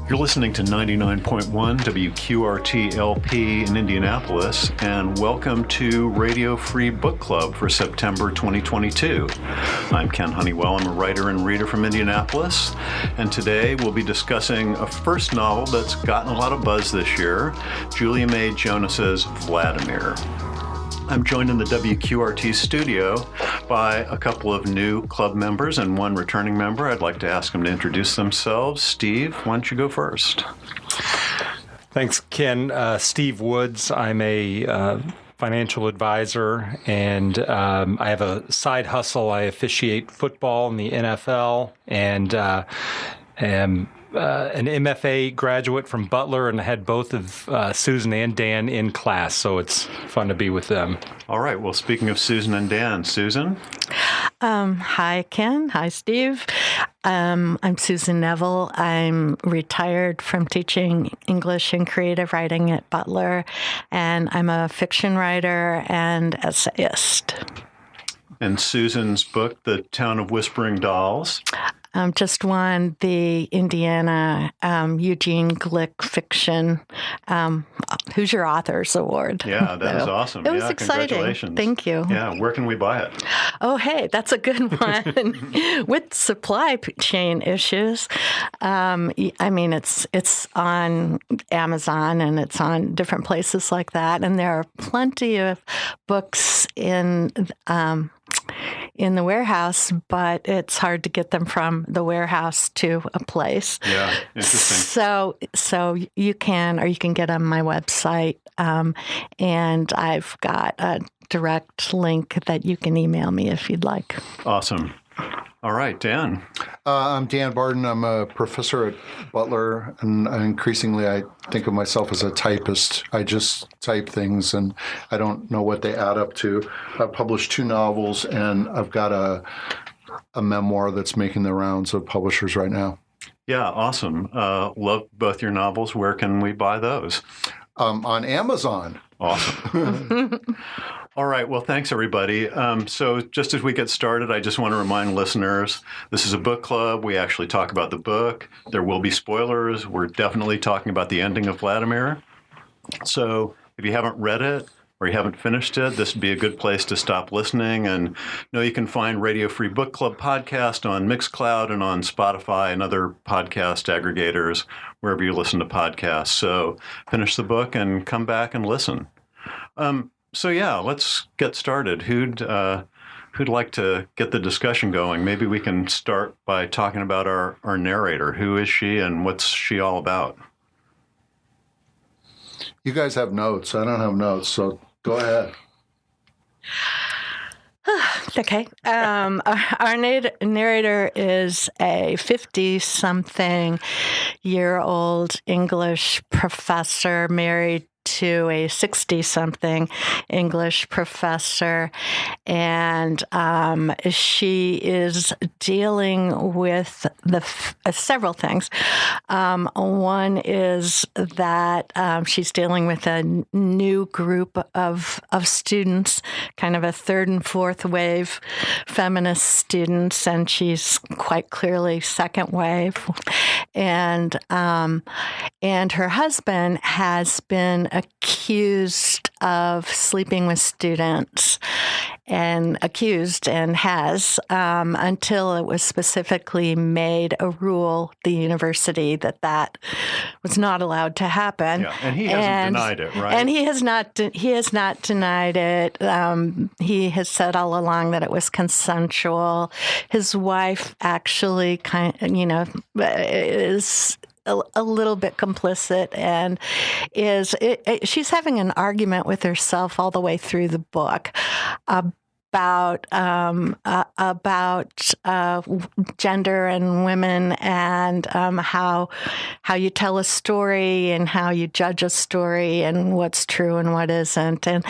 You're listening to 99.1 WQRT LP in Indianapolis, and welcome to Radio Free Book Club for September 2022. I'm Ken Honeywell. I'm a writer and reader from Indianapolis, and today we'll be discussing a first novel that's gotten a lot of buzz this year, May Jonas Vladimir. I'm joined in the WQRT studio by a couple of new club members and one returning member. I'd like to ask them to introduce themselves. Steve, why don't you go first? Thanks, Ken. Steve Woods. I'm a financial advisor, and I have a side hustle. I officiate football in the NFL, and am an MFA graduate from Butler, and I had both of Susan and Dan in class, so it's fun to be with them. All right. Well, speaking of Susan and Dan, Susan? Hi, Ken. Hi, Steve. I'm Susan Neville. I'm retired from teaching English and creative writing at Butler, and I'm a fiction writer and essayist. And Susan's book, The Town of Whispering Dolls? Just won the Indiana Eugene Glick Fiction Who's Your Authors Award. Yeah, that was awesome. It was exciting. Congratulations. Thank you. Yeah, where can we buy it? Oh, hey, that's a good one. With supply chain issues, I mean, it's on Amazon and it's on different places like that, and there are plenty of books in the warehouse, but it's hard to get them from the warehouse to a place. Yeah, interesting. So you can get on my website, and I've got a direct link that you can email me if you'd like. Awesome. All right, Dan. I'm Dan Barden. I'm a professor at Butler, and increasingly I think of myself as a typist. I just type things, and I don't know what they add up to. I've published 2 novels, and I've got a memoir that's making the rounds of publishers right now. Yeah, awesome. Love both your novels. Where can we buy those? On Amazon. Awesome. All right. Well, thanks, everybody. So just as we get started, I just want to remind listeners, this is a book club. We actually talk about the book. There will be spoilers. We're definitely talking about the ending of Vladimir. So if you haven't read it or you haven't finished it, this would be a good place to stop listening. And you can find Radio Free Book Club podcast on Mixcloud and on Spotify and other podcast aggregators, wherever you listen to podcasts. So finish the book and come back and listen. So yeah, let's get started. Who'd like to get the discussion going? Maybe we can start by talking about our narrator. Who is she and what's she all about? You guys have notes. I don't have notes, so go ahead. Okay. Our narrator is a 50-something-year-old English professor married to a 60-something English professor, and she is dealing with several things. One is that she's dealing with a new group of students, kind of a third and fourth wave feminist students, and she's quite clearly second wave. And her husband has been accused of sleeping with students, and has until it was specifically made a rule at the university that was not allowed to happen. Yeah, and he hasn't denied it, right? And he has not denied it. He has said all along that it was consensual. His wife actually is a little bit complicit, and she's having an argument with herself all the way through the book about gender and women, and how you tell a story and how you judge a story and what's true and what isn't. And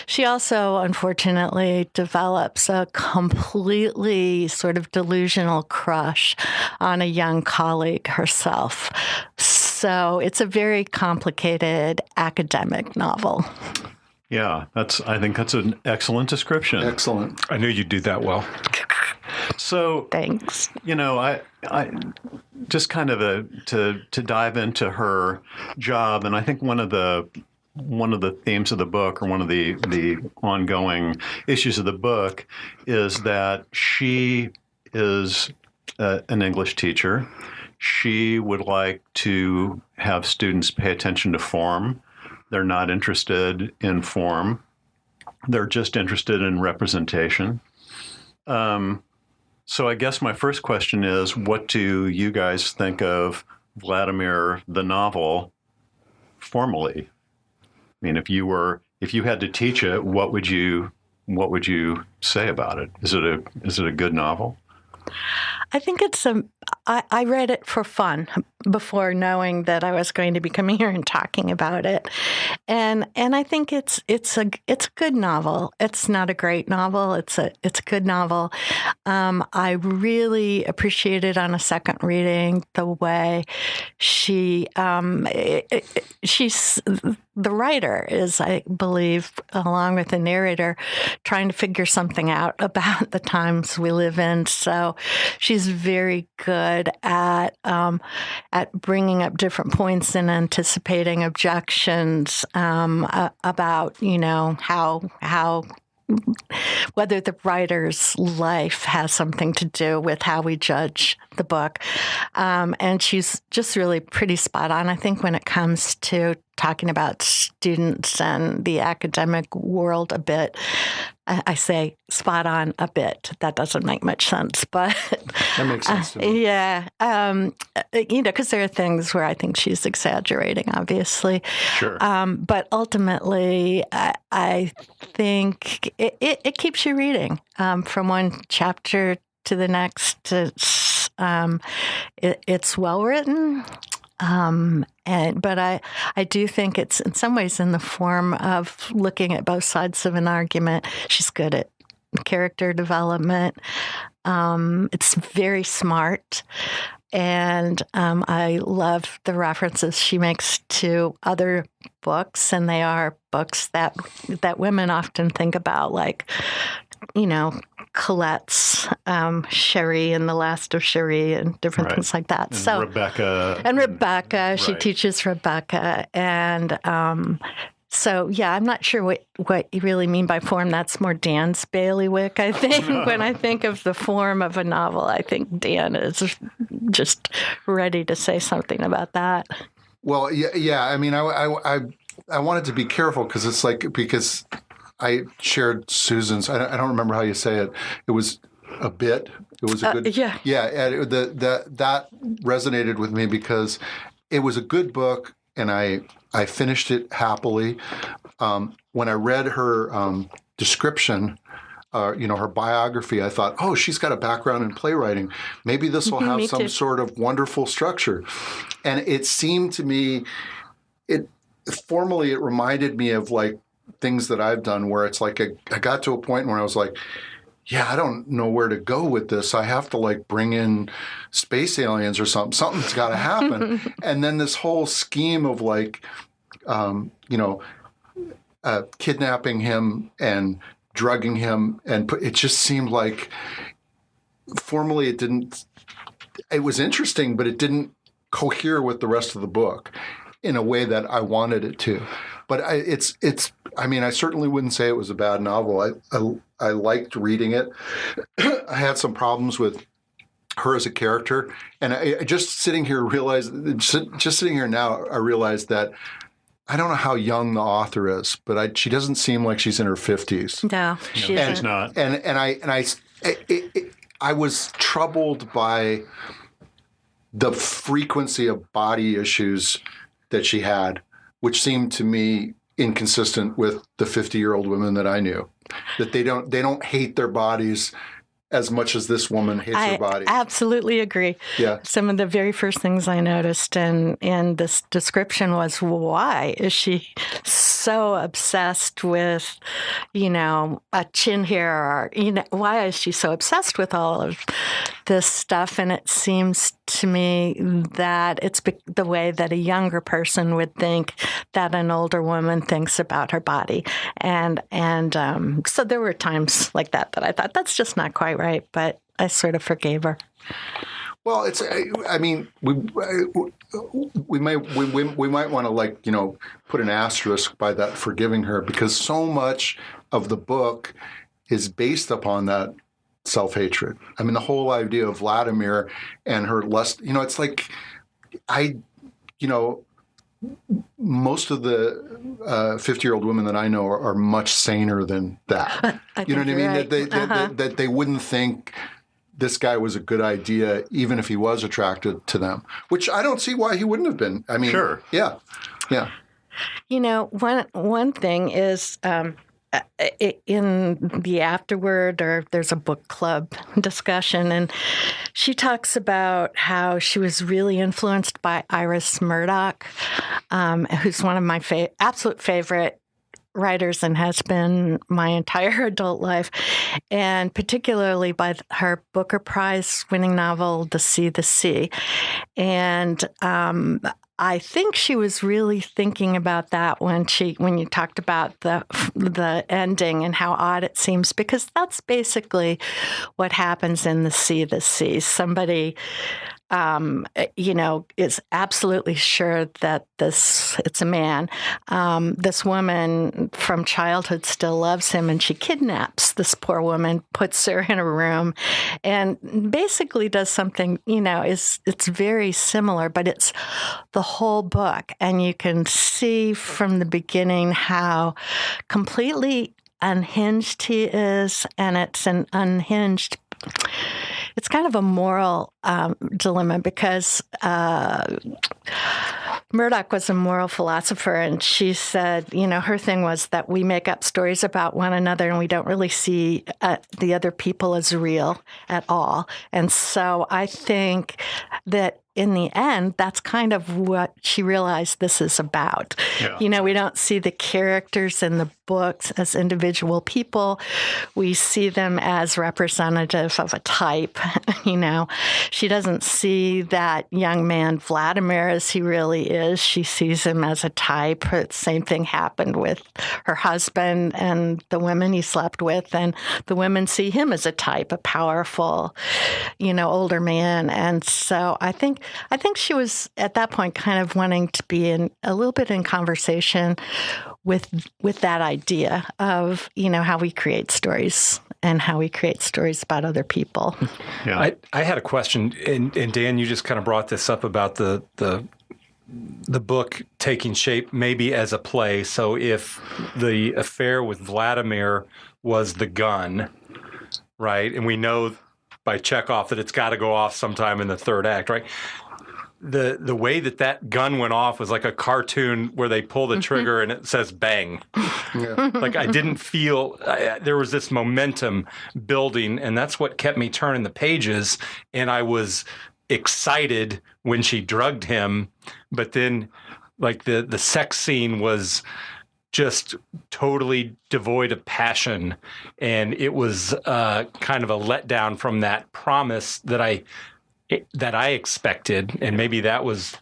she also, unfortunately, develops a completely sort of delusional crush on a young colleague herself. So it's a very complicated academic novel. Yeah, I think that's an excellent description. Excellent. I knew you'd do that well. So, Thanks. I just kind of to dive into her job, and I think one of the themes of the book, or one of the ongoing issues of the book, is that she is an English teacher. She would like to have students pay attention to form. They're not interested in form. They're just interested in representation. So I guess my first question is, what do you guys think of Vladimir the novel formally? I mean, if you had to teach it, what would you say about it? Is it a good novel? I think I read it for fun before knowing that I was going to be coming here and talking about it, and I think it's a good novel. It's not a great novel. It's a good novel. I really appreciated on a second reading the way she's the writer is, I believe, along with the narrator, trying to figure something out about the times we live in. So she's very good at bringing up different points and anticipating objections about, how whether the writer's life has something to do with how we judge the book. And she's just really pretty spot on, I think, when it comes to talking about students and the academic world a bit. I say spot on a bit. That doesn't make much sense, but that makes sense to me. Yeah, because there are things where I think she's exaggerating, obviously. Sure. But ultimately, I think it keeps you reading from one chapter to the next. It's well written. But I do think it's in some ways in the form of looking at both sides of an argument. She's good at character development. It's very smart. And I love the references she makes to other books, and they are books that women often think about, like, Colette's Cherie and the Last of Cherie and different things like that. And Rebecca, she teaches Rebecca. And so, yeah, I'm not sure what you really mean by form. That's more Dan's bailiwick, I think. When I think of the form of a novel, I think Dan is just ready to say something about that. Well, yeah. I mean, I wanted to be careful because I shared Susan's. I don't remember how you say it. It was a bit. It was a good. Yeah. Yeah. And that resonated with me because it was a good book, and I finished it happily. When I read her description, her biography, I thought, oh, she's got a background in playwriting. Maybe this will have some sort of wonderful structure. And it seemed to me, formally, it reminded me of like things that I've done where it's like I got to a point where I was like, yeah, I don't know where to go with this. I have to like bring in space aliens or something. Something's got to happen. And then this whole scheme of like, kidnapping him and drugging him, and it just seemed like formally it was interesting, but it didn't cohere with the rest of the book in a way that I wanted it to. But I certainly wouldn't say it was a bad novel. I liked reading it. I had some problems with her as a character, and I just sitting here now, I realized that I don't know how young the author is, but she doesn't seem like she's in her 50s. No, she's not. And I was troubled by the frequency of body issues that she had, which seemed to me inconsistent with the 50-year-old women that I knew. That they don't hate their bodies as much as this woman hates her body. I absolutely agree. Yeah. Some of the very first things I noticed in this description was, why is she so obsessed with, a chin hair? Or, why is she so obsessed with all of this stuff? And it seems to me that it's the way that a younger person would think that an older woman thinks about her body. And so there were times like that I thought, that's just not quite right. But I sort of forgave her. Well, it's. I mean, we might want to put an asterisk by that forgiving her, because so much of the book is based upon that self-hatred. I mean, the whole idea of Vladimir and her lust. It's like most of the 50-year-old women that I know are much saner than that. You know what I mean? Right. That they wouldn't think this guy was a good idea, even if he was attracted to them, which I don't see why he wouldn't have been. I mean, sure. Yeah. One thing is in the afterward, or there's a book club discussion, and she talks about how she was really influenced by Iris Murdoch, who's one of my absolute favorite writers and has been my entire adult life, and particularly by her Booker Prize winning novel, The Sea. And I think she was really thinking about that when you talked about the ending and how odd it seems, because that's basically what happens in The Sea. Somebody is absolutely sure that it's a man. This woman from childhood still loves him, and she kidnaps this poor woman, puts her in a room, and basically does something, it's very similar, but it's the whole book. And you can see from the beginning how completely unhinged he is, and it's an unhinged. It's kind of a moral dilemma, because Murdoch was a moral philosopher, and she said, her thing was that we make up stories about one another and we don't really see the other people as real at all. And so I think that in the end, that's kind of what she realized this is about. Yeah. We don't see the characters in the books as individual people. We see them as representative of a type. She doesn't see that young man Vladimir as he really is. She sees him as a type. The same thing happened with her husband and the women he slept with, and the women see him as a type, a powerful, older man. And so I think she was at that point kind of wanting to be a little bit in conversation with that idea of, how we create stories and how we create stories about other people. Yeah. I had a question, and Dan, you just kind of brought this up about the book taking shape maybe as a play. So if the affair with Vladimir was the gun, right, and we know by Chekhov that it's got to go off sometime in the third act, right? The way that gun went off was like a cartoon where they pull the trigger and it says bang. Yeah. Like I didn't feel there was this momentum building, and that's what kept me turning the pages. And I was excited when she drugged him, but then like the sex scene was just totally devoid of passion, and it was kind of a letdown from that promise that I expected, and maybe that was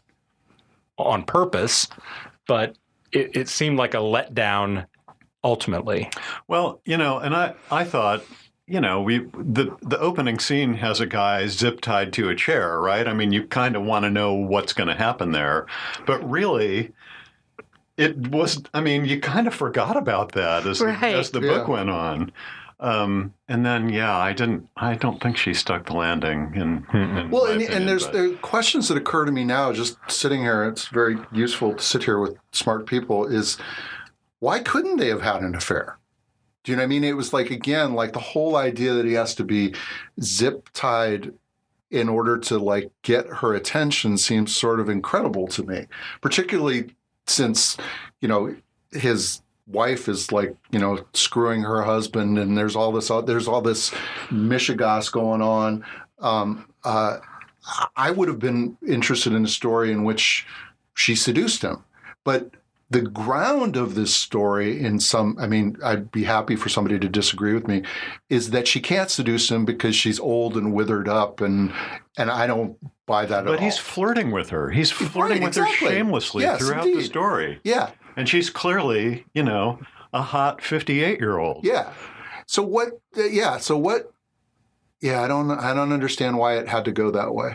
on purpose, but it seemed like a letdown ultimately. Well, and I thought, the opening scene has a guy zip tied to a chair, right? I mean, you kind of want to know what's going to happen there, but really, it was. I mean, you kind of forgot about that as the book went on. And then, I don't think she stuck the landing. There are questions that occur to me now, just sitting here. It's very useful to sit here with smart people. Is why couldn't they have had an affair? Do you know what I mean? It was like, again, like the whole idea that he has to be zip tied in order to get her attention seems sort of incredible to me, particularly since, his wife is screwing her husband, and there's all this mishigas going on. I would have been interested in a story in which she seduced him, but the ground of this story I'd be happy for somebody to disagree with me, is that she can't seduce him because she's old and withered up, and I don't buy that at all. But he's flirting with her. He's flirting with her shamelessly throughout the story. Yeah. And she's clearly, a hot 58-year-old. Yeah. So what Yeah, I don't understand why it had to go that way.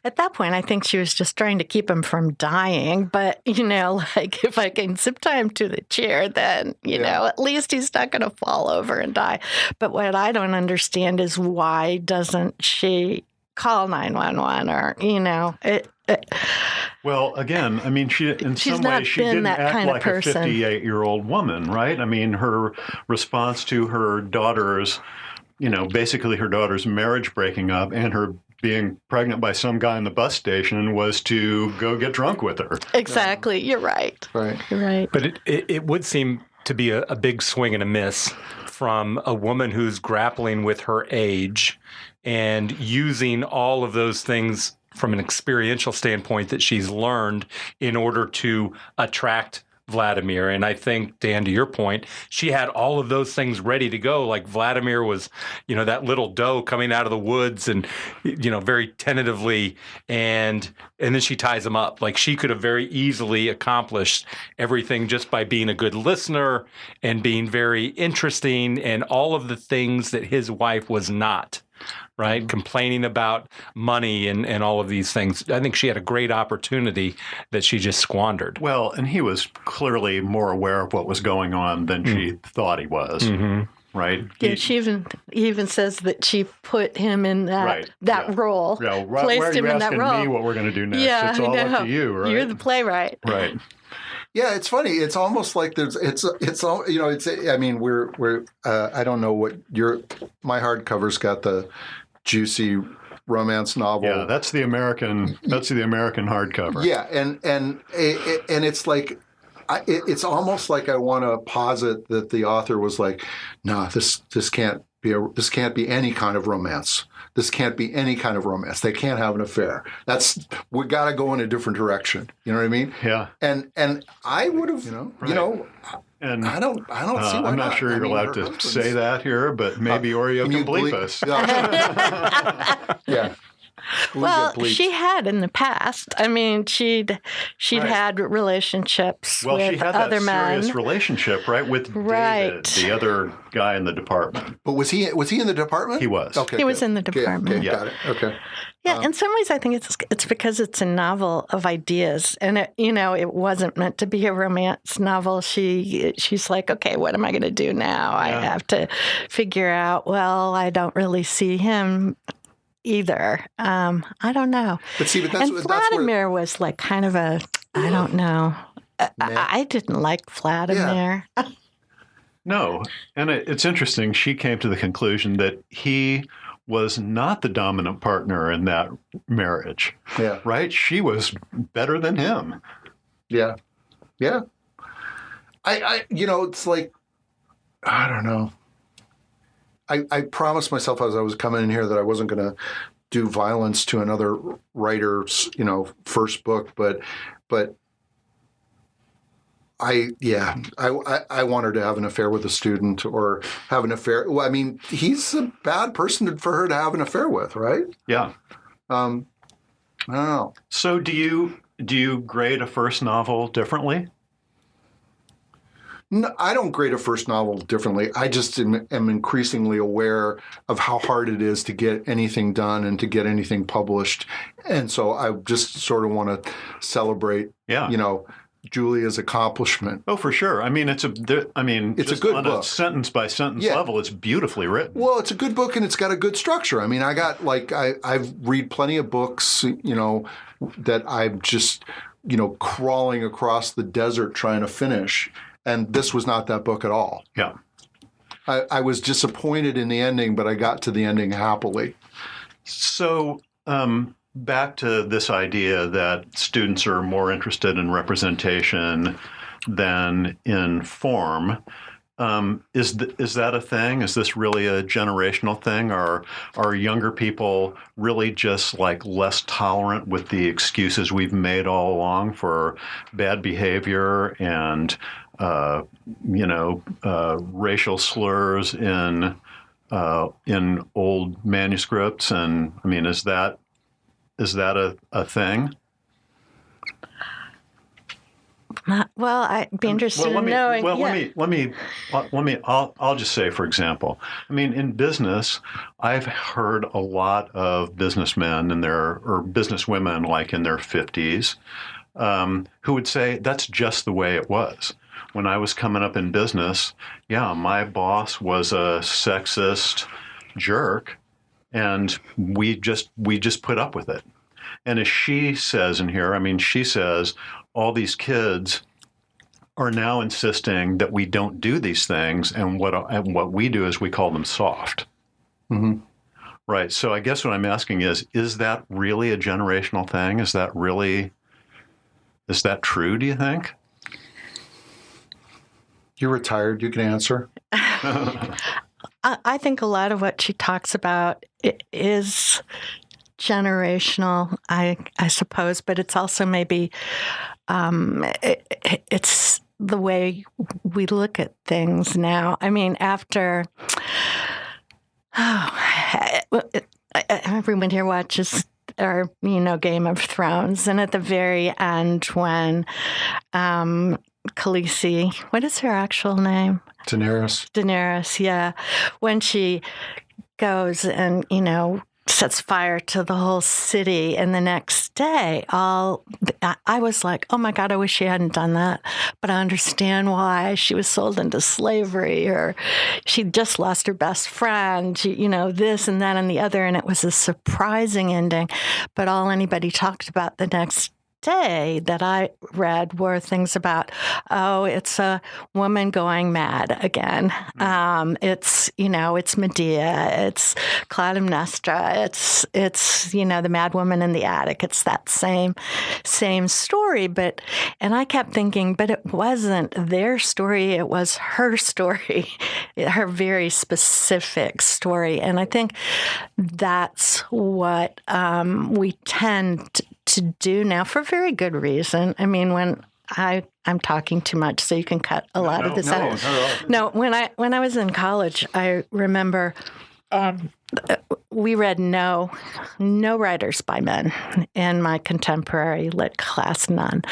At that point, I think she was just trying to keep him from dying. But, like if I can zip tie him to the chair, then, at least he's not going to fall over and die. But what I don't understand is why doesn't she call 911 or, Well, again, I mean, she's some not ways she been didn't that act kind of like person. a 58-year-old woman, right? I mean, her response to her daughter's, basically her daughter's marriage breaking up and her being pregnant by some guy in the bus station was to go get drunk with her. Exactly. You're right. Right. You're right. But it would seem to be a big swing and a miss from a woman who's grappling with her age and using all of those things from an experiential standpoint that she's learned in order to attract Vladimir. And I think, Dan, to your point, she had all of those things ready to go. Like Vladimir was, that little doe coming out of the woods and, very tentatively. And then she ties him up. Like she could have very easily accomplished everything just by being a good listener and being very interesting and all of the things that his wife was not. Right? Complaining about money and all of these things. I think she had a great opportunity that she just squandered. Well, and he was clearly more aware of what was going on than she thought he was. Mm-hmm. Right? Yeah, she even says that she put him in that role. Yeah, placed him in that role. Me what we're going to do next. Yeah, it's all up to you, right? You're the playwright. Right. Yeah, it's funny. It's almost like I mean, we're I don't know what my hardcover's got the juicy romance novel. Yeah, that's the American hardcover. Yeah, and it's like it's almost like I want to posit that the author was like, no, this can't be any kind of romance. This can't be any kind of romance. They can't have an affair. We got to go in a different direction. You know what I mean? Yeah. And I would have, and I don't see why I'm not sure you're allowed to say that here, but maybe Oreo can bleep us. Yeah. Well, she had in the past. I mean, she'd had relationships with other men. Well, she had that serious relationship, right, with David, the other guy in the department. But was he in the department? He was. Okay, he was in the department. Okay, got it. Okay. Yeah, in some ways, I think it's because it's a novel of ideas, and it wasn't meant to be a romance novel. She's like, okay, what am I going to do now? I have to figure out. Well, I don't really see him either. I don't know. But Vladimir was like kind of I don't know. I didn't like Vladimir. Yeah. No, and it's interesting. She came to the conclusion that he was not the dominant partner in that marriage. Yeah. Right? She was better than him. Yeah. Yeah. I it's like, I don't know. I promised myself as I was coming in here that I wasn't going to do violence to another writer's, first book, but I want her to have an affair with a student or have an affair. Well, I mean, he's a bad person for her to have an affair with, right? Yeah. I don't know. So do you grade a first novel differently? No, I don't grade a first novel differently. I just am increasingly aware of how hard it is to get anything done and to get anything published. And so I just sort of want to celebrate, Julia's accomplishment. Oh, for sure. I mean, it's a good book. A sentence by sentence level, it's beautifully written. Well, it's a good book and it's got a good structure. I mean, I've read plenty of books, that I'm just, crawling across the desert trying to finish. And this was not that book at all. Yeah. I was disappointed in the ending, but I got to the ending happily. So back to this idea that students are more interested in representation than in form. Is that a thing? Is this really a generational thing? Are younger people really just like less tolerant with the excuses we've made all along for bad behavior and racial slurs in old manuscripts? And I mean, is that a thing? Well, I'd be interested in knowing. I'll just say, for example, I mean, in business, I've heard a lot of businessmen or businesswomen like in their 50s who would say that's just the way it was. When I was coming up in business, my boss was a sexist jerk, and we just put up with it. And as she says in here, I mean, she says all these kids are now insisting that we don't do these things, and what we do is we call them soft. Mm-hmm. Right. So I guess what I'm asking is that really a generational thing? Is that true, do you think? You're retired. You can answer. I think a lot of what she talks about is generational, I suppose, but it's also maybe it's the way we look at things now. I mean, after everyone here watches Game of Thrones, and at the very end when Khaleesi, what is her actual name? Daenerys, yeah. When she goes and, sets fire to the whole city, and the next day, I was like, oh my God, I wish she hadn't done that. But I understand why. She was sold into slavery, or she just lost her best friend, this and that and the other. And it was a surprising ending. But all anybody talked about the next day that I read were things about, it's a woman going mad again. It's Medea, it's Clytemnestra, it's the mad woman in the attic. It's that same story. And I kept thinking, but it wasn't their story. It was her story, her very specific story. And I think that's what we tend to do now for very good reason. I mean, when I'm talking too much, so you can cut a lot of this out. No, when I was in college, I remember we read no writers by men in my contemporary lit class, none.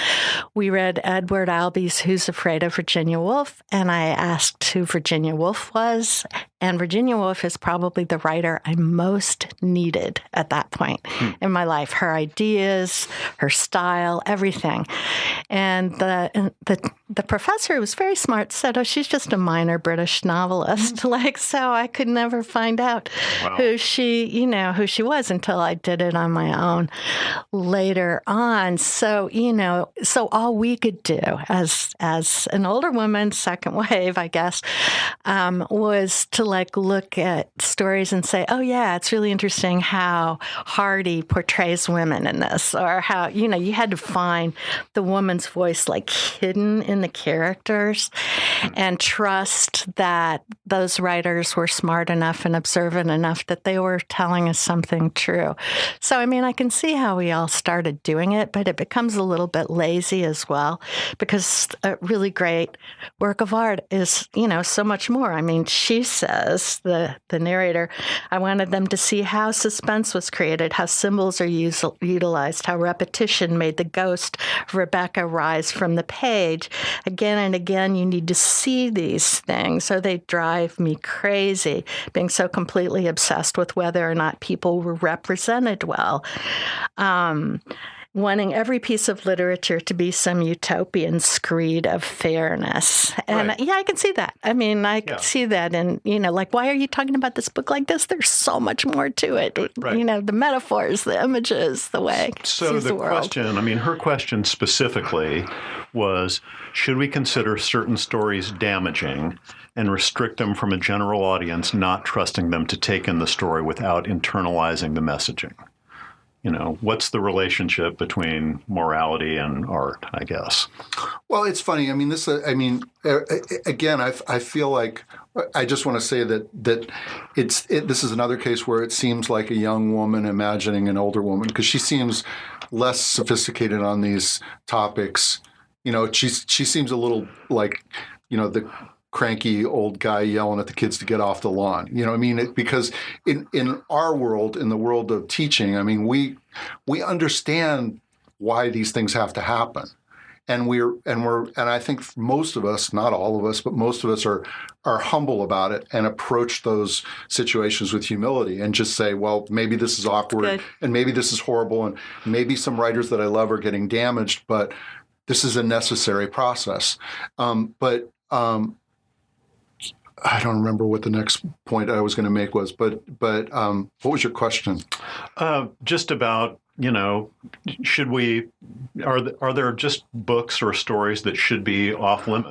We read Edward Albee's Who's Afraid of Virginia Woolf, and I asked who Virginia Woolf was, and Virginia Woolf is probably the writer I most needed at that point in my life. Her ideas, her style, everything. And the professor, who was very smart, said, "Oh, she's just a minor British novelist." So I could never find out who she was until I did it on my own later on. So, so all we could do as an older woman, second wave, I guess, was to look at stories and say, oh yeah, it's really interesting how Hardy portrays women in this, or how, you had to find the woman's voice hidden in the characters and trust that those writers were smart enough and observant enough that they were telling us something true. So, I mean, I can see how we all started doing it, but it becomes a little bit lazy as well, because a really great work of art is, so much more. I mean, she says, the narrator, I wanted them to see how suspense was created, how symbols are utilized, how repetition made the ghost of Rebecca rise from the page. Again and again, you need to see these things, or they drive me crazy, being so completely obsessed with whether or not people were represented well. Wanting every piece of literature to be some utopian screed of fairness. And yeah, I can see that. I mean, I can see that. And, why are you talking about this book like this? There's so much more to it. Right. The metaphors, the images, the way it sees the world. Question, her question specifically was, should we consider certain stories damaging and restrict them from a general audience, not trusting them to take in the story without internalizing the messaging? What's the relationship between morality and art, I guess? Well, it's funny. I mean, again, I feel like I just want to say that this is another case where it seems like a young woman imagining an older woman, because she seems less sophisticated on these topics. She seems a little like, the cranky old guy yelling at the kids to get off the lawn. Because in our world, in the world of teaching, we understand why these things have to happen. And I think most of us, not all of us, but most of us are humble about it and approach those situations with humility and just say, well, maybe this is awkward and maybe this is horrible and maybe some writers that I love are getting damaged, but this is a necessary process. I don't remember what the next point I was going to make was, but what was your question? Just about, are there just books or stories that should be off limits?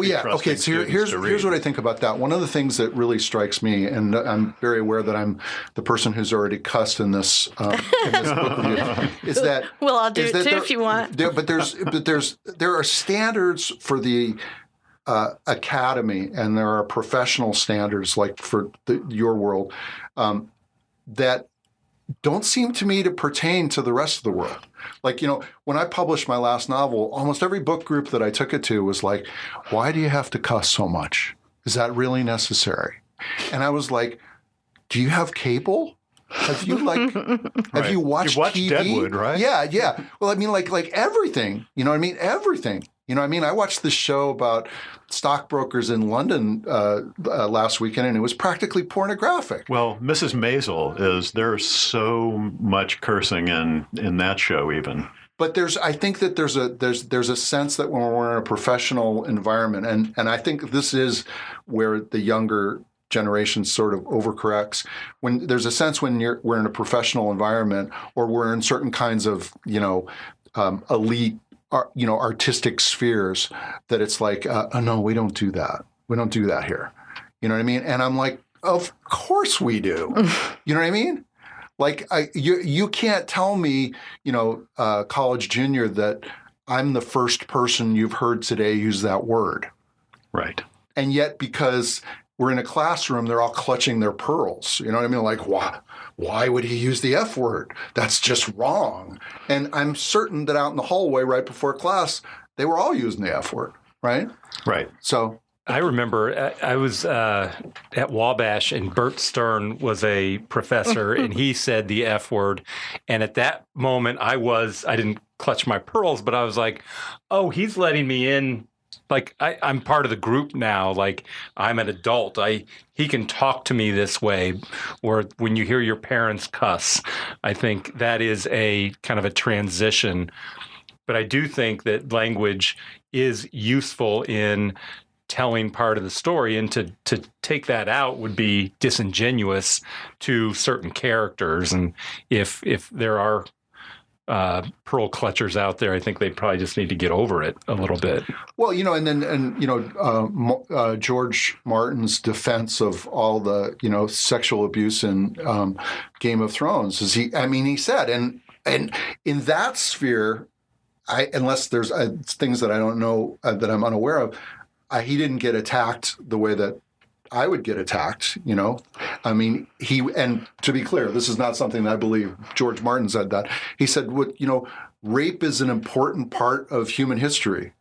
Yeah. Okay, so here's what I think about that. One of the things that really strikes me, and I'm very aware that I'm the person who's already cussed in this book review, is that well, I'll do it too if you want. There are standards for the academy, and there are professional standards like for your world that don't seem to me to pertain to the rest of the world. Like, when I published my last novel, almost every book group that I took it to was like, why do you have to cuss so much? Is that really necessary? And I was like, do you have cable? Have you have you watched TV? Deadwood, right? Yeah. Well, I mean, like everything. You know what I mean? Everything. I watched this show about stockbrokers in London last weekend, and it was practically pornographic. Well, Mrs. Maisel there's so much cursing in that show even. But I think that there's a sense that when we're in a professional environment, and I think this is where the younger generation sort of overcorrects. When there's a sense when we're in a professional environment, or we're in certain kinds of elite, artistic spheres, that it's like, no, we don't do that. We don't do that here. You know what I mean? And I'm like, of course we do. You know what I mean? Like, you can't tell me, college junior, that I'm the first person you've heard today use that word. Right. And yet, because we're in a classroom, they're all clutching their pearls. You know what I mean? Like, why would he use the F word? That's just wrong. And I'm certain that out in the hallway right before class, they were all using the F word, right? Right. So I remember I was at Wabash, and Bert Stern was a professor, and he said the F word. And at that moment, I didn't clutch my pearls, but I was like, oh, he's letting me in. Like, I'm part of the group now. Like, I'm an adult. He can talk to me this way. Or when you hear your parents cuss, I think that is a kind of a transition. But I do think that language is useful in telling part of the story, and to take that out would be disingenuous to certain characters. And if there are pearl clutchers out there, I think they probably just need to get over it a little bit. Well, George Martin's defense of all the, sexual abuse in Game of Thrones is he said, and in that sphere, unless there's things that I don't know, that I'm unaware of, he didn't get attacked the way that I would get attacked, and to be clear, this is not something that I believe. George Martin said that. He said, rape is an important part of human history.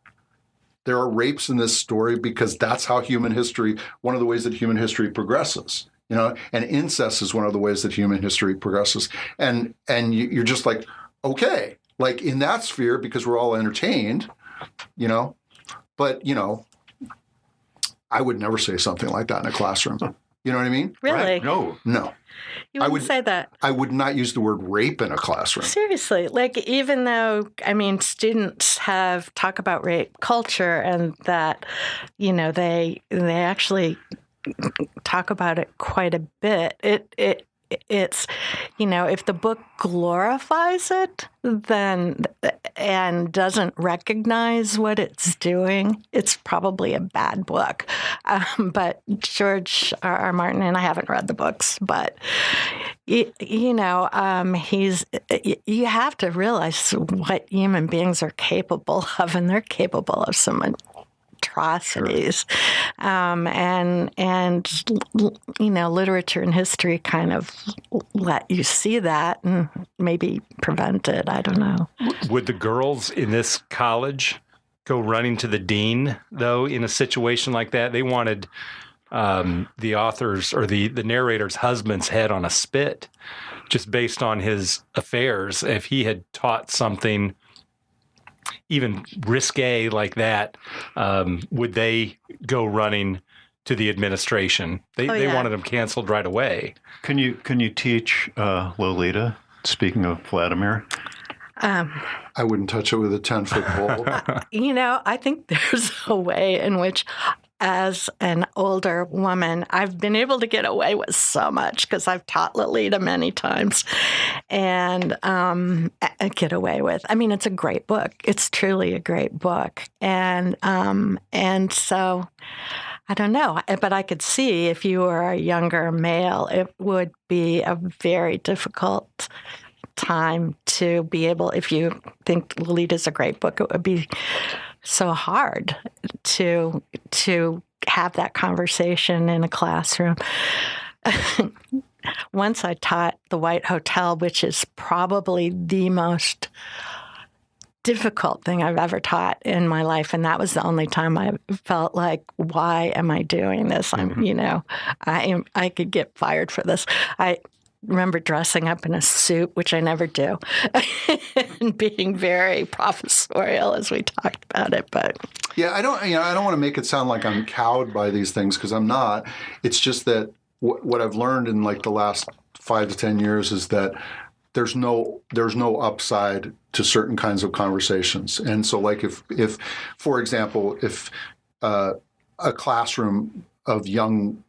There are rapes in this story because that's how one of the ways that human history progresses, and incest is one of the ways that human history progresses. And you're just like, okay, like in that sphere, because we're all entertained, but, I would never say something like that in a classroom. You know what I mean? Really? Right. No. You wouldn't say that. I would not use the word rape in a classroom. Seriously. Like, even though, students talk about rape culture, and that, they actually talk about it quite a bit. It's, if the book glorifies it, then, and doesn't recognize what it's doing, it's probably a bad book. But George R. Martin, and I haven't read the books, but, you have to realize what human beings are capable of, and they're capable of some atrocities. Sure. And literature and history kind of let you see that and maybe prevent it. I don't know. Would the girls in this college go running to the dean, though, in a situation like that? They wanted the author's or the narrator's husband's head on a spit, just based on his affairs. If he had taught something even risque like that, would they go running to the administration? They wanted them canceled right away. Can you teach Lolita? Speaking of Vladimir, I wouldn't touch it with a 10-foot pole. I think there's a way in which, as an older woman, I've been able to get away with so much because I've taught Lolita many times, and get away with. I mean, it's a great book. It's truly a great book, and so I don't know, but I could see if you were a younger male, it would be a very difficult time to be able, if you think Lolita's a great book, it would be so hard to have that conversation in a classroom. Once I taught The White Hotel, which is probably the most difficult thing I've ever taught in my life, and that was the only time I felt like, why am I doing this? I could get fired for this. I remember dressing up in a suit, which I never do, and being very professorial as we talked about it. But yeah, I don't want to make it sound like I'm cowed by these things, because I'm not. It's just that what I've learned in like the last 5 to 10 years is that there's no upside to certain kinds of conversations. And so, like if for example, if a classroom of young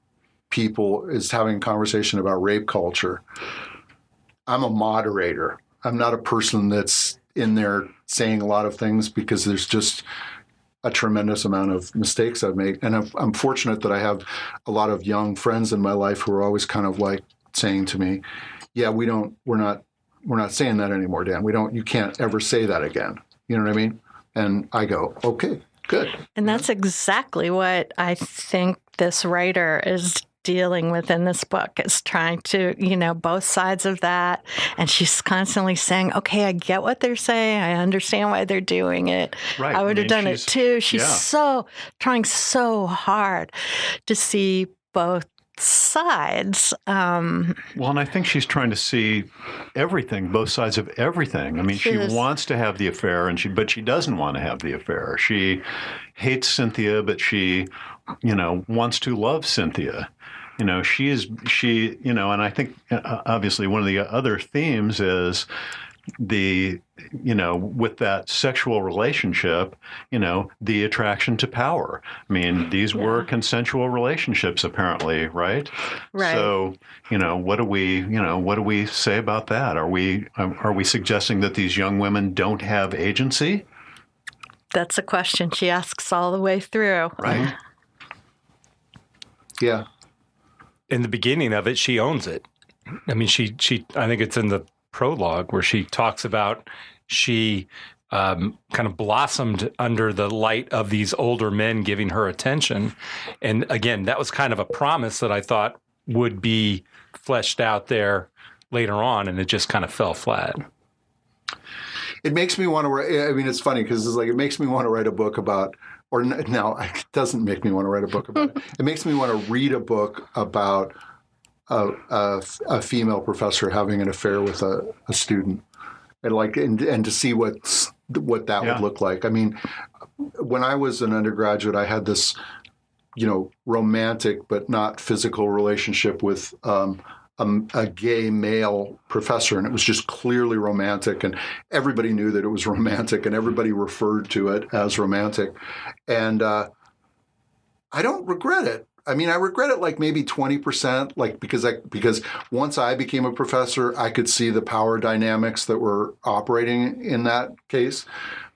people is having a conversation about rape culture, I'm a moderator. I'm not a person that's in there saying a lot of things, because there's just a tremendous amount of mistakes I've made. And I'm fortunate that I have a lot of young friends in my life who are always kind of like saying to me, yeah, we're not saying that anymore, Dan. You can't ever say that again. You know what I mean? And I go, okay, good. And that's exactly what I think this writer is dealing with in this book, is trying to, both sides of that. And she's constantly saying, okay, I get what they're saying. I understand why they're doing it. Right. I would have done it too. She's trying so hard to see both sides. Well, and I think she's trying to see everything, both sides of everything. I mean, she wants to have the affair, but she doesn't want to have the affair. She hates Cynthia, but she, wants to love Cynthia. And I think obviously one of the other themes is with that sexual relationship, the attraction to power. I mean, these were consensual relationships, apparently, right? Right. So, what do we say about that? Are we suggesting that these young women don't have agency? That's a question she asks all the way through. Right. Yeah. In the beginning of it, she owns it. I mean, she I think it's in the prologue where she talks about she kind of blossomed under the light of these older men giving her attention. And again, that was kind of a promise that I thought would be fleshed out there later on, and it just kind of fell flat. It makes me want to write. I mean, it's funny because it's like it makes me want to write a book about. Or now, it doesn't make me want to write a book about it. It makes me want to read a book about a female professor having an affair with a student, and to see what that would look like. I mean, when I was an undergraduate, I had this, romantic but not physical relationship with a gay male professor, and it was just clearly romantic, and everybody knew that it was romantic, and everybody referred to it as romantic. And I don't regret it. I mean, I regret it like maybe 20%, because once I became a professor, I could see the power dynamics that were operating in that case.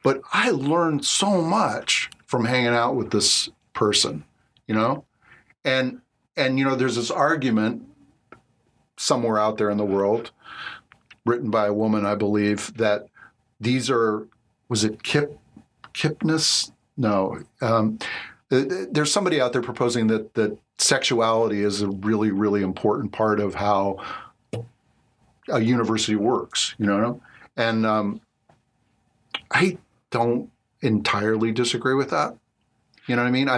But I learned so much from hanging out with this person, and there's this argument somewhere out there in the world, written by a woman, I believe, that these are, was it Kipnis? No. There's somebody out there proposing that sexuality is a really, really important part of how a university works, And I don't entirely disagree with that. You know what I mean?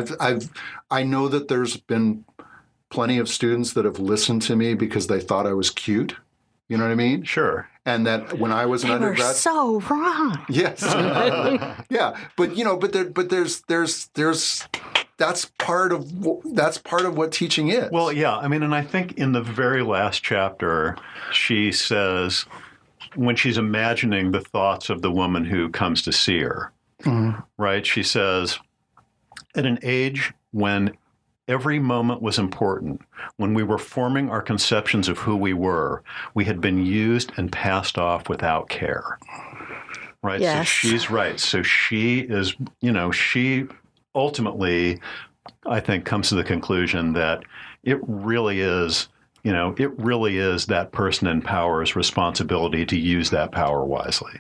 I know that there's been plenty of students that have listened to me because they thought I was cute, You know what I mean? Sure. And that when I was an They were undergrad, so wrong. yes, yeah, but there's that's part of what teaching is. Well, yeah. I mean, and I think in the very last chapter, she says, when she's imagining the thoughts of the woman who comes to see her, right? She says, at an age when every moment was important, when we were forming our conceptions of who we had been used and passed off without care. Right? Yes. So she's right. So she is, she ultimately, I think, comes to the conclusion that it really is that person in power's responsibility to use that power wisely.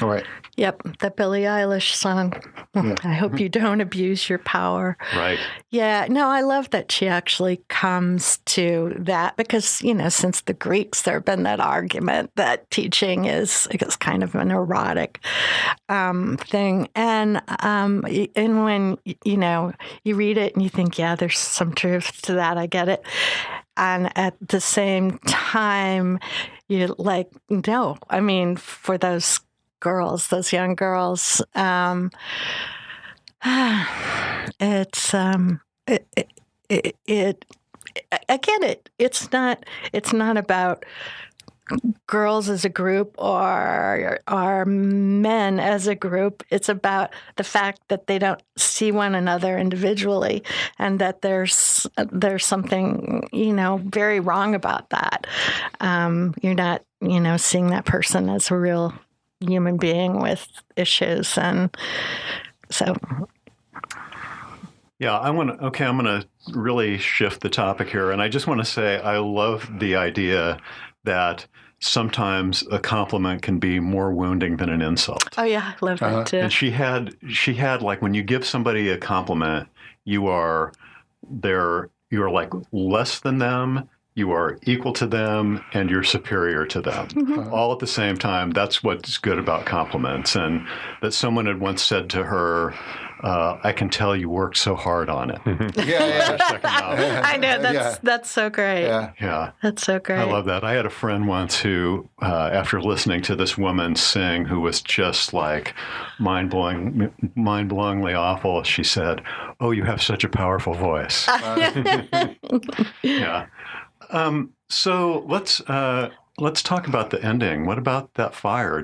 All right. Yep, that Billie Eilish song. Yeah. I hope you don't abuse your power. Right. Yeah, no, I love that she actually comes to that because, since the Greeks, there have been that argument that teaching is kind of an erotic thing. And when, you read it and you think, yeah, there's some truth to that. I get it. And at the same time, you're like, no, I mean, for those young girls, it's it's not about girls as a group or men as a group. It's about the fact that they don't see one another individually, and that there's something very wrong about that. You're not seeing that person as a real human being with issues, and so. Yeah, I'm going to really shift the topic here. And I just want to say I love the idea that sometimes a compliment can be more wounding than an insult. Oh, yeah, I love that too. And she had like, when you give somebody a compliment, you are like less than them, you are equal to them, and you're superior to them. All at the same time. That's what's good about compliments. And that someone had once said to her, I can tell you worked so hard on it. I know, that's so great. Yeah. That's so great. I love that. I had a friend once who, after listening to this woman sing, who was just like mind-blowingly awful, she said, "Oh, you have such a powerful voice." Yeah. So let's talk about the ending. What about that fire?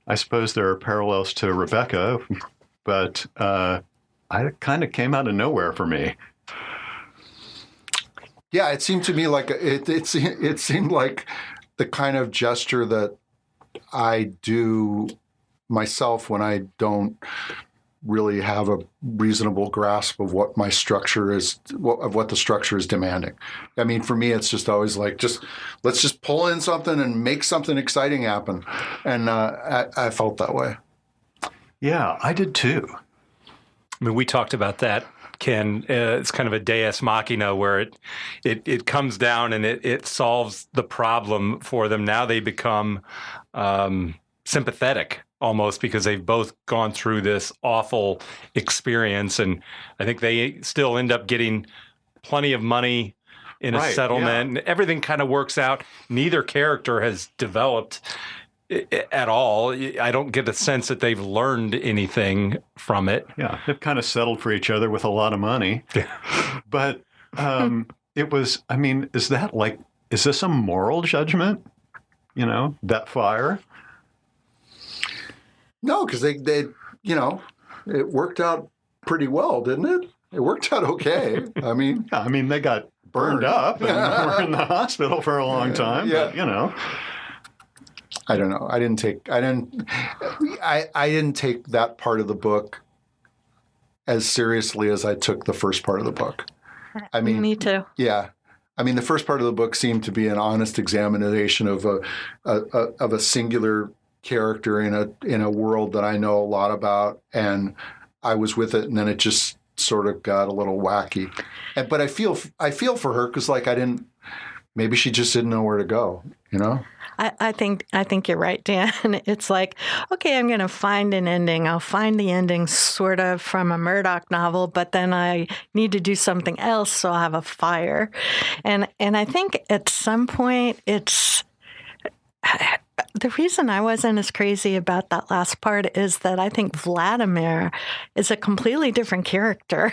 I suppose there are parallels to Rebecca, but it kind of came out of nowhere for me. Yeah, it seemed to me like it seemed like the kind of gesture that I do myself when I don't really have a reasonable grasp of what my structure is, of what the structure is demanding. I mean, for me, it's just always like, let's just pull in something and make something exciting happen. And I felt that way. Yeah, I did too. I mean, we talked about that, Ken. It's kind of a deus machina where it comes down and it solves the problem for them. Now they become sympathetic almost because they've both gone through this awful experience. And I think they still end up getting plenty of money in a settlement. Yeah. And everything kind of works out. Neither character has developed at all. I don't get a sense that they've learned anything from it. Yeah, they've kind of settled for each other with a lot of money. But it was, is this a moral judgment? That fire? No, because they it worked out pretty well, didn't it? It worked out okay. They got burned up and were in the hospital for a long time. Yeah. But, I don't know. I didn't take that part of the book as seriously as I took the first part of the book. Me too. Yeah. The first part of the book seemed to be an honest examination of a singular character in a world that I know a lot about, and I was with it, and then it just sort of got a little wacky. But I feel for her because, like, I didn't maybe she just didn't know where to go, you know? I think you're right, Dan. It's like, okay, I'm going to find an ending. I'll find the ending sort of from a Murdoch novel, but then I need to do something else, so I'll have a fire. And I think at some point it's the reason I wasn't as crazy about that last part is that I think Vladimir is a completely different character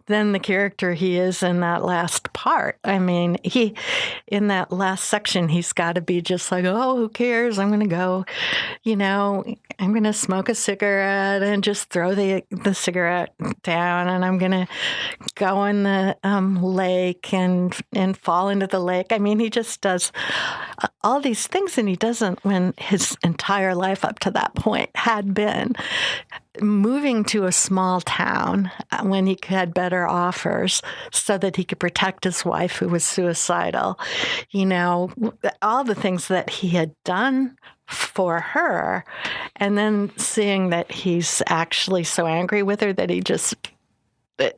than the character he is in that last part. I mean, in that last section, he's got to be just like, oh, who cares? I'm going to go, I'm going to smoke a cigarette and just throw the cigarette down, and I'm going to go in the lake and fall into the lake. I mean, he just does all these things, and he doesn't when his entire life up to that point had been moving to a small town when he had better offers so that he could protect his wife who was suicidal. All the things that he had done for her, and then seeing that he's actually so angry with her that he just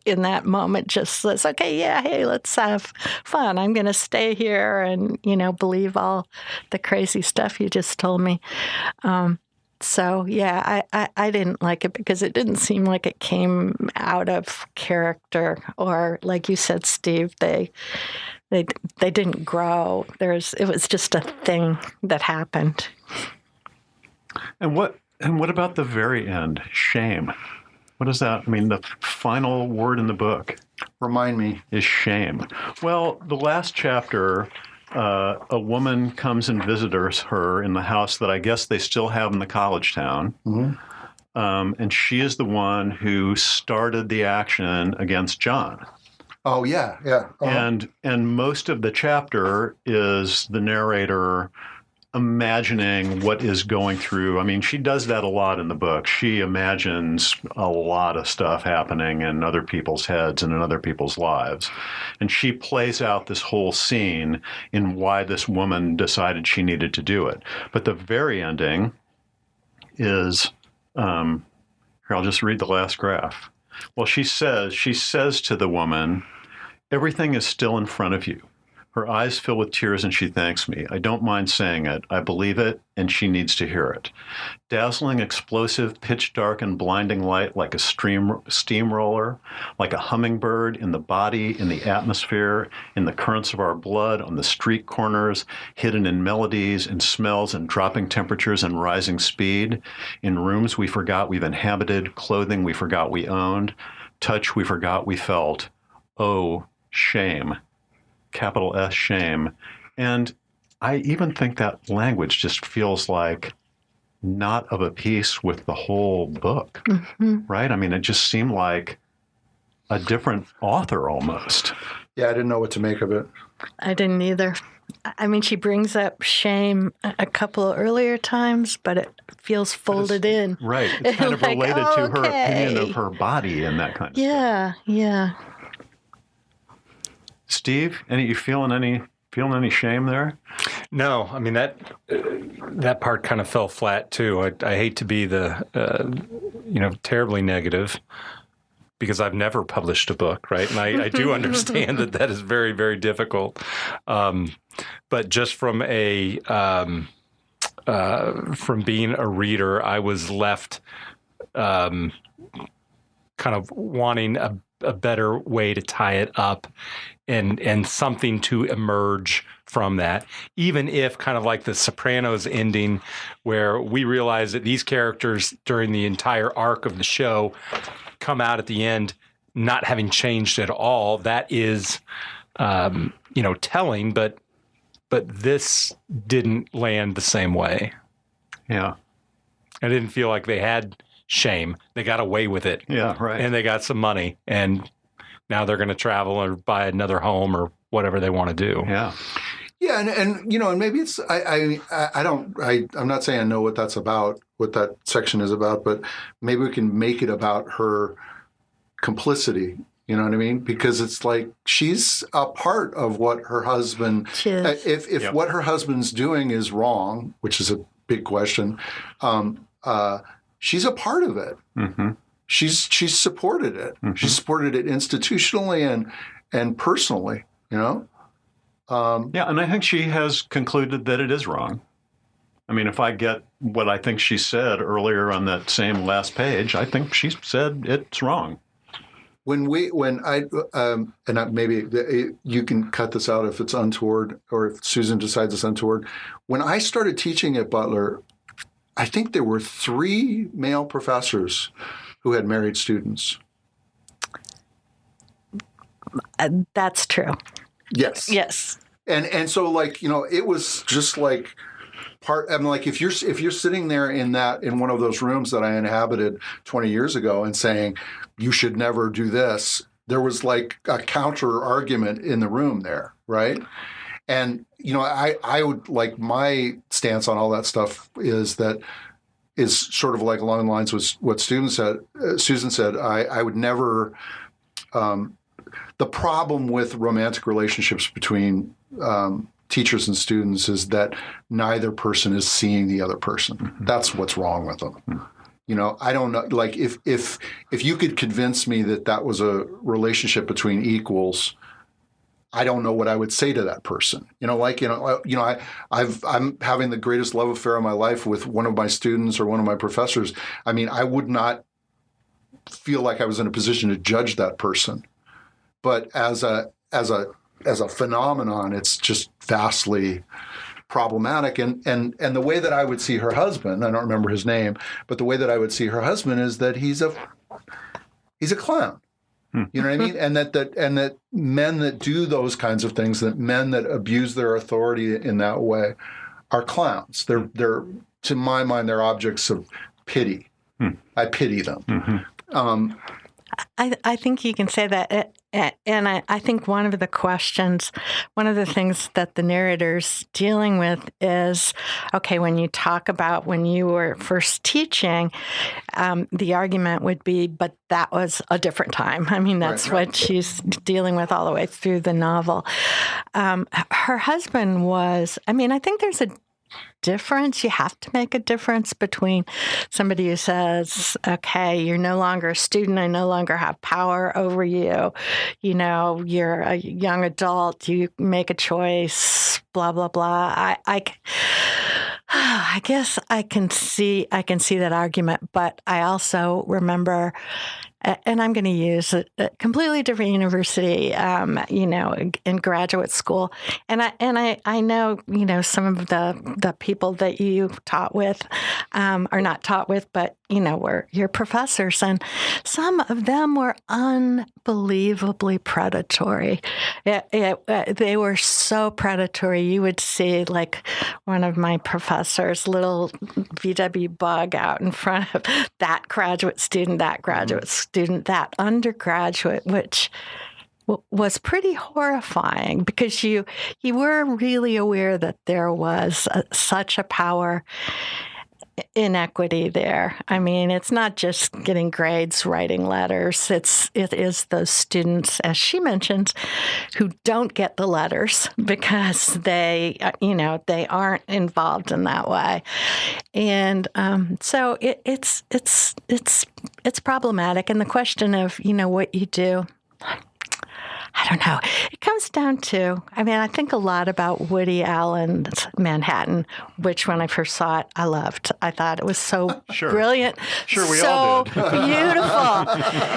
in that moment just says, okay, yeah, hey, let's have fun. I'm going to stay here and, believe all the crazy stuff you just told me. So, yeah, I didn't like it because it didn't seem like it came out of character, or like you said, Steve, they didn't grow. It was just a thing that happened. And what about the very end? Shame. What does that mean? The final word in the book. Remind me. Is shame. Well, the last chapter, a woman comes and visits her in the house that I guess they still have in the college town. Mm-hmm. And she is the one who started the action against John. Oh, yeah, yeah. Uh-huh. And most of the chapter is the narrator imagining what is going through. I mean, she does that a lot in the book. She imagines a lot of stuff happening in other people's heads and in other people's lives. And she plays out this whole scene in why this woman decided she needed to do it. But the very ending is, here, I'll just read the last graph. Well, she says to the woman, everything is still in front of you. Her eyes fill with tears and she thanks me. I don't mind saying it. I believe it, and she needs to hear it. Dazzling, explosive, pitch dark and blinding light like a steamroller, like a hummingbird in the body, in the atmosphere, in the currents of our blood, on the street corners, hidden in melodies and smells and dropping temperatures and rising speed, in rooms we forgot we've inhabited, clothing we forgot we owned, touch we forgot we felt. Oh, shame. Capital S, shame. And I even think that language just feels like not of a piece with the whole book, mm-hmm. right? I mean, it just seemed like a different author almost. Yeah, I didn't know what to make of it. I didn't either. I mean, she brings up shame a couple of earlier times, but it feels folded in. Right. It's kind of like, related to her opinion of her body and that kind of stuff. Yeah. Steve, you feeling any shame there? No, I mean that part kind of fell flat too. I hate to be the terribly negative because I've never published a book, right? And I do understand that is very, very difficult. But just from from being a reader, I was left kind of wanting a better way to tie it up and something to emerge from that, even if kind of like the Sopranos ending where we realize that these characters during the entire arc of the show come out at the end not having changed at all. That is, telling, but this didn't land the same way. Yeah. I didn't feel like they had shame. They got away with it. Yeah, right. And they got some money, and now they're going to travel or buy another home or whatever they want to do. Yeah. Yeah, and maybe it's I'm not saying I know what that's about, what that section is about, but maybe we can make it about her complicity. You know what I mean? Because it's like she's a part of what her husband. If what her husband's doing is wrong, which is a big question, she's a part of it. Mm-hmm. She's supported it. Mm-hmm. She's supported it institutionally and personally, Yeah, and I think she has concluded that it is wrong. I mean, if I get what I think she said earlier on that same last page, I think she said it's wrong. Maybe you can cut this out if it's untoward or if Susan decides it's untoward. When I started teaching at Butler, I think there were 3 male professors who had married students. That's true. Yes. Yes. And so it was just like if you're sitting there in one of those rooms that I inhabited 20 years ago and saying you should never do this, there was like a counter argument in the room there, right? And I would like my stance on all that stuff is sort of like along the lines with what Susan said. I would never. The problem with romantic relationships between teachers and students is that neither person is seeing the other person. Mm-hmm. That's what's wrong with them. Mm-hmm. I don't know. Like if you could convince me that was a relationship between equals, I don't know what I would say to that person. I'm having the greatest love affair of my life with one of my students or one of my professors. I mean, I would not feel like I was in a position to judge that person. But as a phenomenon, it's just vastly problematic. And the way that I would see her husband, I don't remember his name, but the way that I would see her husband is that he's a clown. You know what I mean? And that men that do those kinds of things, that men that abuse their authority in that way, are clowns. They're to my mind, they're objects of pity. I pity them. Mm-hmm. I think you can say that. And I think one of the things that the narrator's dealing with is, okay, when you talk about when you were first teaching, the argument would be, but that was a different time. I mean, that's right. What she's dealing with all the way through the novel. Her husband was, I think there's a difference. You have to make a difference between somebody who says, okay, you're no longer a student. I no longer have power over you. You're a young adult. You make a choice, blah, blah, blah. I guess I can see that argument, but I also remember, and I'm going to use a completely different university, in graduate school, and I know some of the people that you taught with are not taught with, but were your professors, and some of them were unbelievably predatory. They were so predatory. You would see like one of my professors, little VW bug out in front of that graduate student, that undergraduate, which was pretty horrifying because you were really aware that there was such a power inequity there. I mean, it's not just getting grades, writing letters. It is those students, as she mentions, who don't get the letters because they aren't involved in that way, and so it's problematic. And the question of what you do, I don't know. It comes down to, I think a lot about Woody Allen's Manhattan, which when I first saw it, I loved. I thought it was so brilliant. Sure, we all did. So beautiful.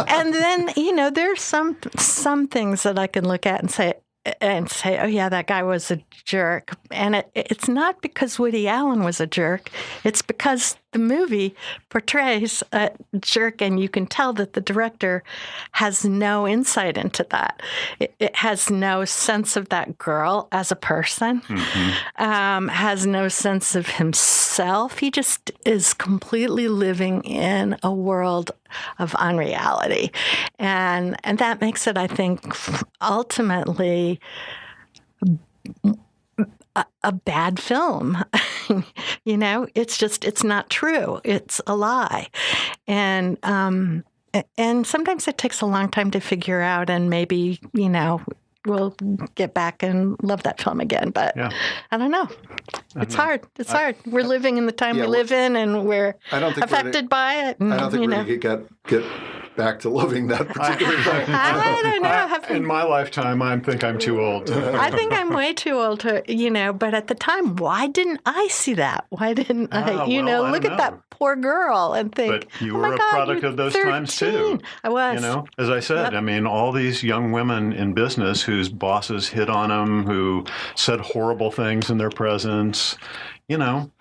And then, there's some things that I can look at and say, oh, yeah, that guy was a jerk. And it's not because Woody Allen was a jerk. It's because the movie portrays a jerk, and you can tell that the director has no insight into that. It has no sense of that girl as a person, has no sense of himself. He just is completely living in a world of unreality. And that makes it, I think, ultimately a bad film. It's not true. It's a lie. And sometimes it takes a long time to figure out, and maybe, we'll get back and love that film again. But I don't know. It's hard. It's hard. We're living in the time we live in, and we're affected by it. And, I don't think we're going to get back to loving that particular guy. I don't know. In my lifetime, I think I'm too old. I think I'm way too old to, but at the time, why didn't I see that? Why didn't I, I look don't at that know. poor girl and think, But you oh were my a God, product you're of those 13. times too. I was. As I said, I mean, all these young women in business whose bosses hit on them, who said horrible things in their presence.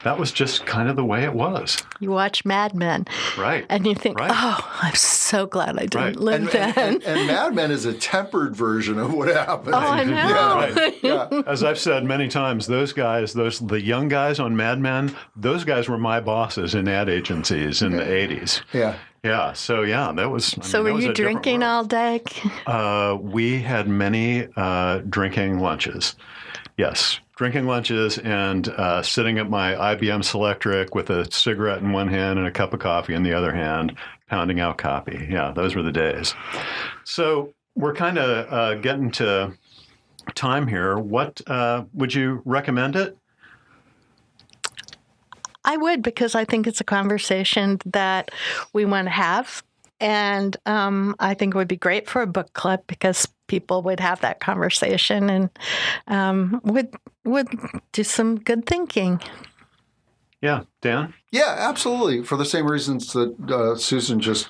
That was just kind of the way it was. You watch Mad Men. Right. And you think, Right. oh, I'm so glad I didn't Right. live then. And Mad Men is a tempered version of what happened. Oh, I know. Right. Yeah. As I've said many times, those guys, the young guys on Mad Men, those guys were my bosses in ad agencies in the 80s. Yeah. Yeah. So, that was. So were you drinking all day? We had many drinking lunches. Yes. Drinking lunches and sitting at my IBM Selectric with a cigarette in one hand and a cup of coffee in the other hand, pounding out copy. Yeah, those were the days. So we're kind of getting to time here. What would you recommend it? I would, because I think it's a conversation that we want to have. And I think it would be great for a book club because people would have that conversation and would do some good thinking. Yeah, Dan? Yeah, absolutely. For the same reasons that Susan just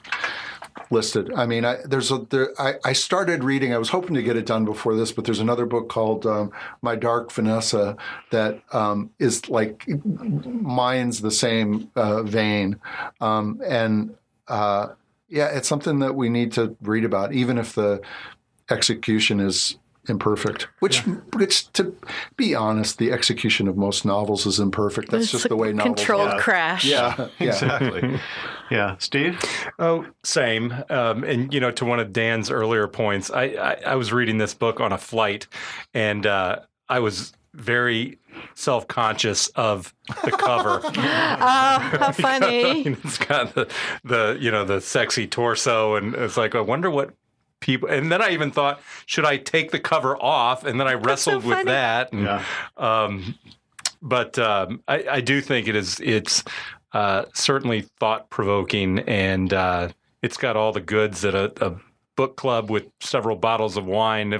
listed. I mean, I started reading. I was hoping to get it done before this, but there's another book called My Dark Vanessa that is like mine's the same vein, yeah, it's something that we need to read about, even if the execution is imperfect. Which, to be honest, the execution of most novels is imperfect. That's It's just the way novels controlled are. crash. Yeah, Exactly. Yeah. Steve? Oh, same. And, to one of Dan's earlier points, I was reading this book on a flight, and I was very self-conscious of the cover. Oh, how funny. It's got the sexy torso, and it's like, I wonder what people. And then I even thought, should I take the cover off? And then I wrestled with that. And, but I do think it's certainly thought-provoking, and it's got all the goods that a book club with several bottles of wine,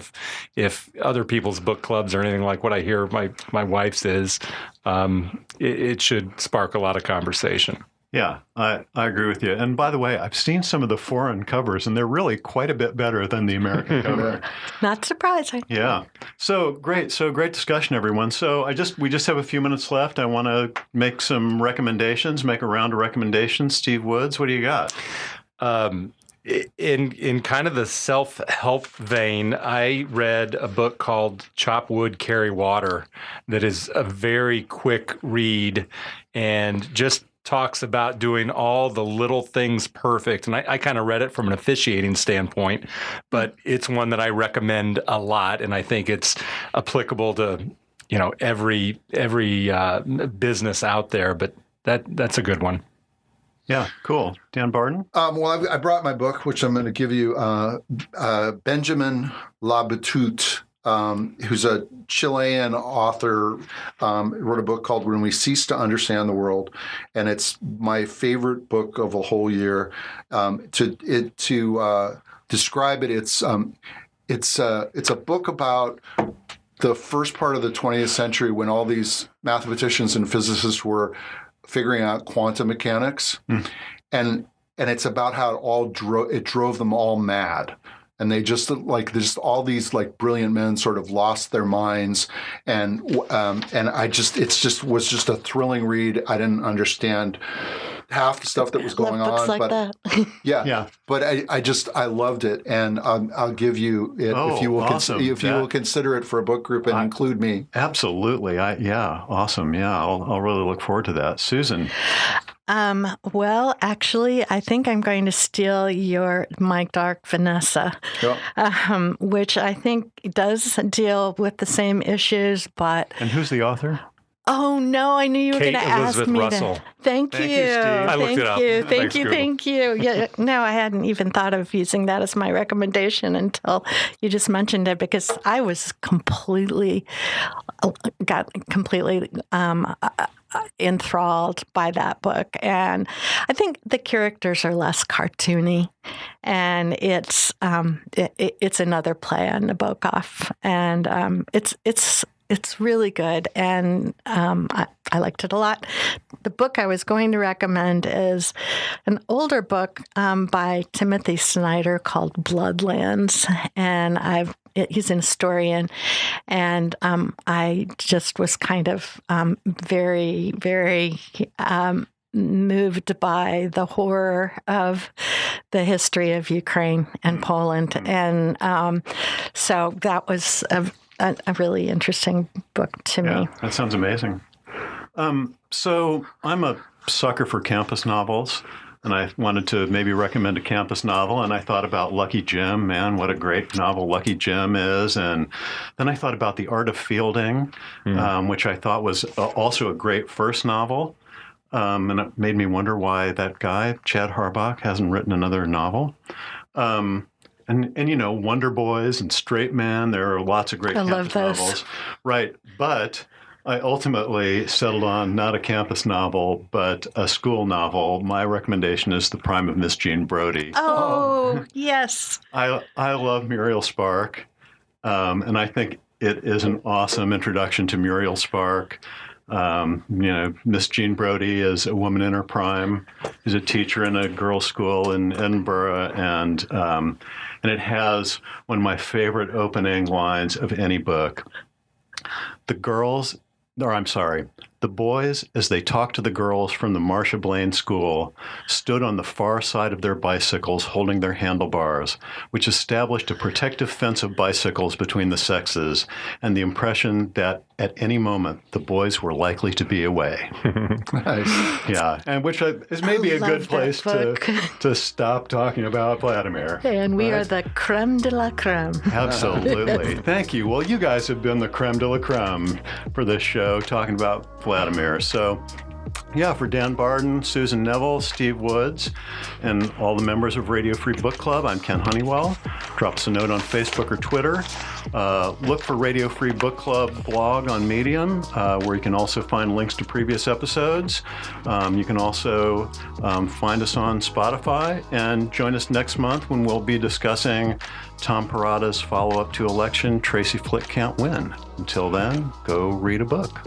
if other people's book clubs are anything like what I hear my wife's is, it should spark a lot of conversation. Yeah, I agree with you. And by the way, I've seen some of the foreign covers, and they're really quite a bit better than the American cover. Not surprising. Yeah. So great discussion, everyone. So we just have a few minutes left. I want to make some recommendations, make a round of recommendations. Steve Woods, what do you got? In kind of the self-help vein, I read a book called Chop Wood, Carry Water that is a very quick read and just talks about doing all the little things perfect. And I kind of read it from an officiating standpoint, but it's one that I recommend a lot, and I think it's applicable to every business out there. But that's a good one. Yeah, cool. Dan Barden? Well, I brought my book, which I'm going to give you. Benjamin Labatut, who's a Chilean author, wrote a book called When We Cease to Understand the World. And it's my favorite book of a whole year. To describe it, it's a book about the first part of the 20th century when all these mathematicians and physicists were figuring out quantum mechanics, and it's about how it drove them all mad, and they just all these brilliant men sort of lost their minds, and it was just a thrilling read. I didn't understand half the stuff that was going Love books on, like but that. Yeah. But I loved it, and I'll give you it if you will awesome. if you will consider it for a book group and include me. Absolutely. Awesome. Yeah, I'll really look forward to that. Susan? Well, actually, I think I'm going to steal My Dark Vanessa, which I think does deal with the same issues, but... And who's the author? Oh, no, I knew you were going to ask Elizabeth me Russell. that. Thank you. Steve. I looked it up. Thank you. Yeah, no, I hadn't even thought of using that as my recommendation until you just mentioned it, because I was completely enthralled by that book. And I think the characters are less cartoony, and it's another play on Nabokov, and it's really good, and I liked it a lot. The book I was going to recommend is an older book by Timothy Snyder called Bloodlands, and he's an historian, and I just was kind of very, very moved by the horror of the history of Ukraine and Poland, and so that was a really interesting book to me. That sounds amazing. So I'm a sucker for campus novels, and I wanted to maybe recommend a campus novel, and I thought about Lucky Jim. Man, what a great novel Lucky Jim is. And then I thought about The Art of Fielding, which I thought was also a great first novel. And it made me wonder why that guy, Chad Harbach, hasn't written another novel. And Wonder Boys and Straight Man, there are lots of great campus novels. Right, but I ultimately settled on not a campus novel, but a school novel. My recommendation is The Prime of Miss Jean Brodie. Oh, yes. I love Muriel Spark, and I think it is an awesome introduction to Muriel Spark. Miss Jean Brodie is a woman in her prime, who's a teacher in a girls' school in Edinburgh, and it has one of my favorite opening lines of any book. The boys, as they talked to the girls from the Marcia Blaine School, stood on the far side of their bicycles holding their handlebars, which established a protective fence of bicycles between the sexes and the impression that at any moment the boys were likely to be away. Nice. Yeah, and which is maybe a good place to stop talking about Vladimir. And we are the creme de la creme. Absolutely. Thank you. Well, you guys have been the creme de la creme for this show, talking about Vladimir. So, for Dan Barden, Susan Neville, Steve Woods, and all the members of Radio Free Book Club, I'm Ken Honeywell. Drop us a note on Facebook or Twitter. Look for Radio Free Book Club blog on Medium, where you can also find links to previous episodes. You can also find us on Spotify, and join us next month when we'll be discussing Tom Perrotta's follow-up to Election, Tracy Flick Can't Win. Until then, go read a book.